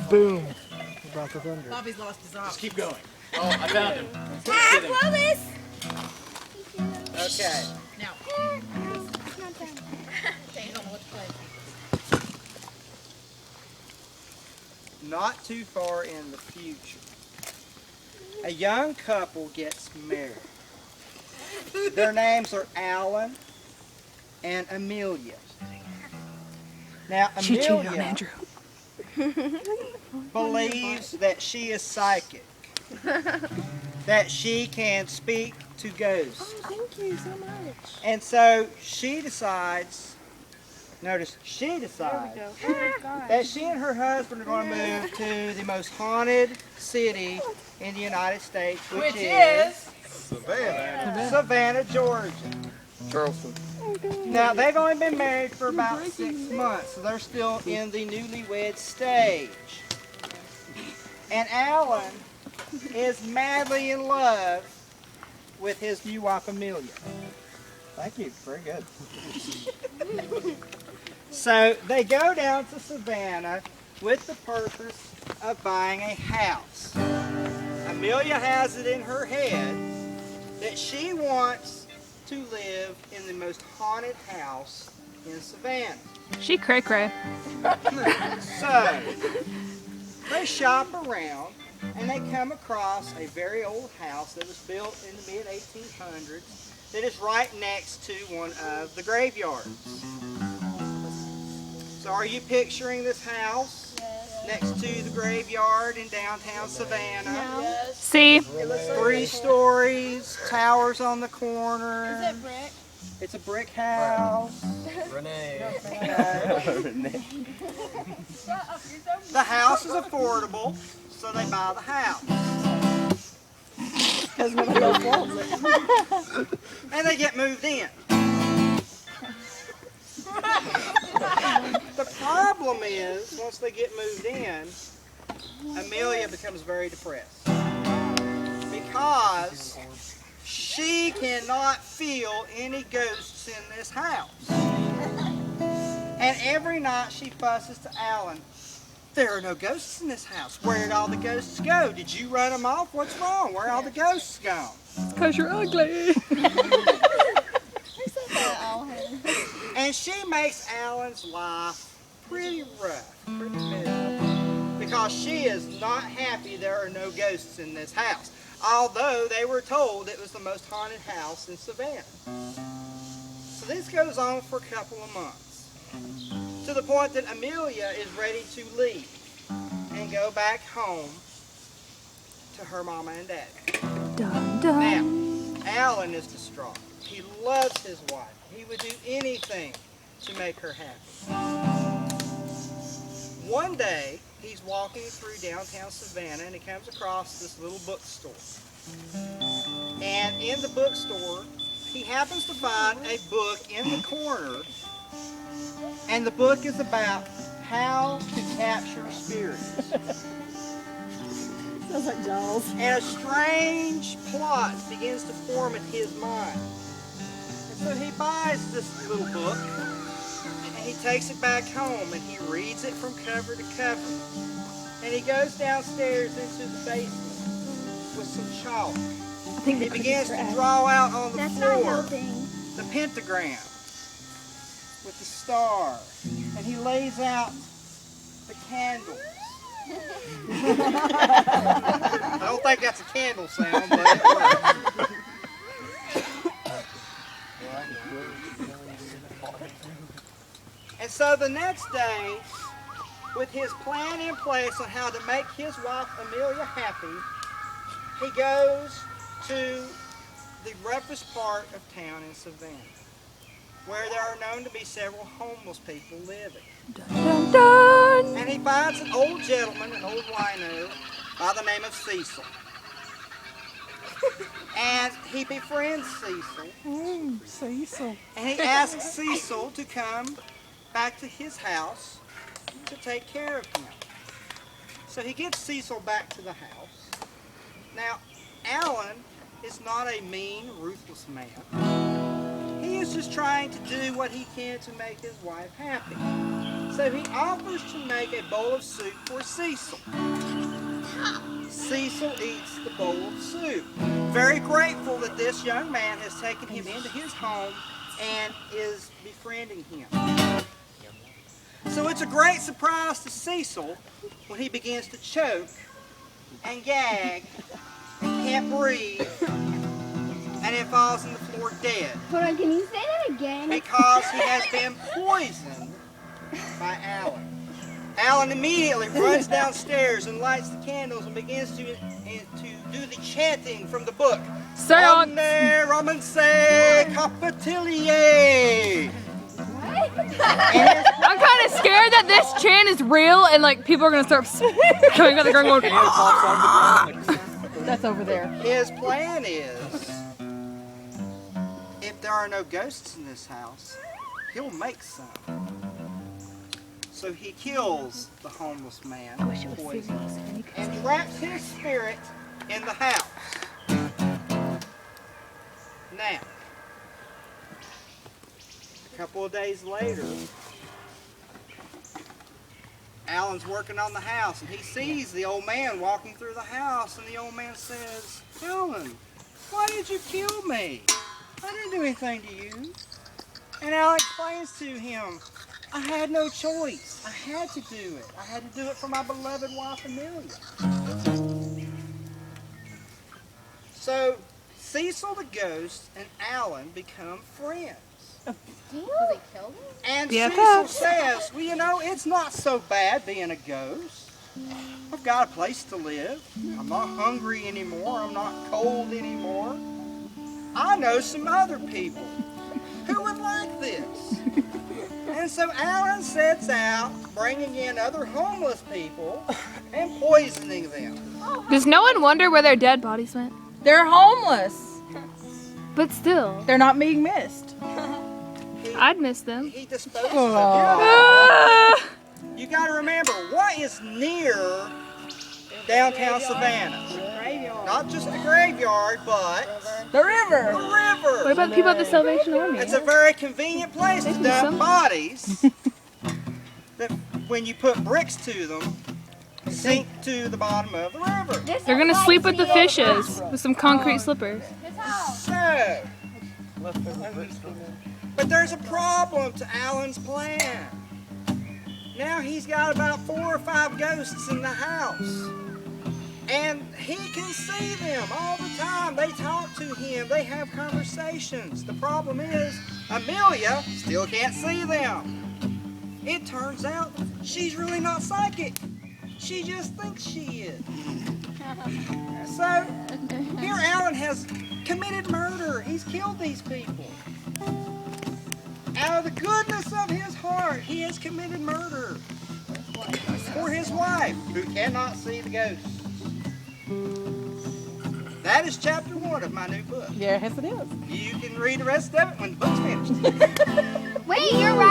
Boom. About the thunder. Bobby's lost his arm. Just keep going. Oh, I found him. Clovis! Okay. Now. It's not done. Okay, you don't know what to play. Not too far in the future, a young couple gets married. Their names are Alan and Amelia. Now, Amelia believes that she is psychic, that she can speak to ghosts. Oh, thank you so much. And so she decides, notice, she decides that she and her husband are going to move to the most haunted city in the United States, which is Savannah, Georgia. Charleston. Now, they've only been married for about 6 months, so they're still in the newlywed stage. And Alan is madly in love with his new wife, Amelia. Thank you. Very good. So they go down to Savannah with the purpose of buying a house. Amelia has it in her head that she wants to live in the most haunted house in Savannah. She cray-cray. So they shop around and they come across a very old house that was built in the mid-1800s that is right next to one of the graveyards. So are you picturing this house next to the graveyard in downtown Savannah? Yes. See? 3 stories, towers on the corner. Is it brick? It's a brick house. Renee. The house is affordable, so they buy the house. And they get moved in. The problem is, once they get moved in, Amelia becomes very depressed. Because she cannot feel any ghosts in this house. And every night she fusses to Alan, "There are no ghosts in this house. Where did all the ghosts go? Did you run them off? What's wrong? Where are all the ghosts gone?" Because you're ugly. And she makes Alan's life pretty rough, pretty miserable, because she is not happy there are no ghosts in this house, although they were told it was the most haunted house in Savannah. So this goes on for a couple of months, to the point that Amelia is ready to leave and go back home to her mama and daddy. Dun, dun. Now, Alan is distraught. He loves his wife. He would do anything to make her happy. One day, he's walking through downtown Savannah and he comes across this little bookstore. And in the bookstore, he happens to find a book in the corner, and the book is about how to capture spirits. Sounds like Jaws. And a strange plot begins to form in his mind. And so he buys this little book, and he takes it back home, and he reads it from cover to cover. And he goes downstairs into the basement with some chalk. He begins to draw out on the floor the pentagram with the star, and he lays out the candles. I don't think that's a candle sound, but it works. And so the next day, with his plan in place on how to make his wife Amelia happy, he goes to the roughest part of town in Savannah, where there are known to be several homeless people living. Dun, dun. And he finds an old gentleman, an old wino, by the name of Cecil. And he befriends Cecil. Cecil. And he asks Cecil to come back to his house to take care of him. So he gets Cecil back to the house. Now, Alan is not a mean, ruthless man. He is just trying to do what he can to make his wife happy. So So he offers to make a bowl of soup for Cecil. Cecil eats the bowl of soup, very grateful that this young man has taken him into his home and is befriending him. So it's a great surprise to Cecil when he begins to choke and gag and can't breathe and then falls on the floor dead Hold on, can you say that again? because he has been poisoned by Alan. Alan immediately runs downstairs and lights the candles and begins to do the chanting from the book. Seance. Omne Romanse Capitilier. I'm kind of scared that this chant is real and like people are gonna start coming out the ground going. That's over there. His plan is, if there are no ghosts in this house, he'll make some. So he kills the homeless man, poison, and traps his spirit in the house. Now, a couple of days later, Alan's working on the house and he sees the old man walking through the house, and the old man says, "Alan, why did you kill me? I didn't do anything to you." And Alan explains to him, "I had no choice. I had to do it. I had to do it for my beloved wife, Amelia." So Cecil the ghost and Alan become friends. Was he killed him? And BFFs. Cecil says, "Well, you know, it's not so bad being a ghost. I've got a place to live. I'm not hungry anymore. I'm not cold anymore. I know some other people who would like this." And so Alan sets out bringing in other homeless people and poisoning them. Does no one wonder where their dead bodies went? They're homeless. But still, They're not being missed. I'd miss them. He disposes of them. Ah! You got to remember, what is near downtown Savannah? Not just the graveyard, but The river. the What river. about the people at the Salvation Army? It's a very convenient place to do dump some. bodies that when you put bricks to them, sink to the bottom of the river. They're gonna sleep with the fishes with some concrete slippers. So, but there's a problem to Alan's plan. Now he's got about 4 or 5 ghosts in the house. And he can see them all the time. They talk to him. They have conversations. The problem is, Amelia still can't see them. It turns out she's really not psychic. She just thinks she is. So, here Alan has committed murder. He's killed these people. Out of the goodness of his heart, he has committed murder for his wife, who cannot see the ghosts. That is chapter 1 of my new book. Yes, it is. You can read the rest of it when the book's finished. Wait, you're right.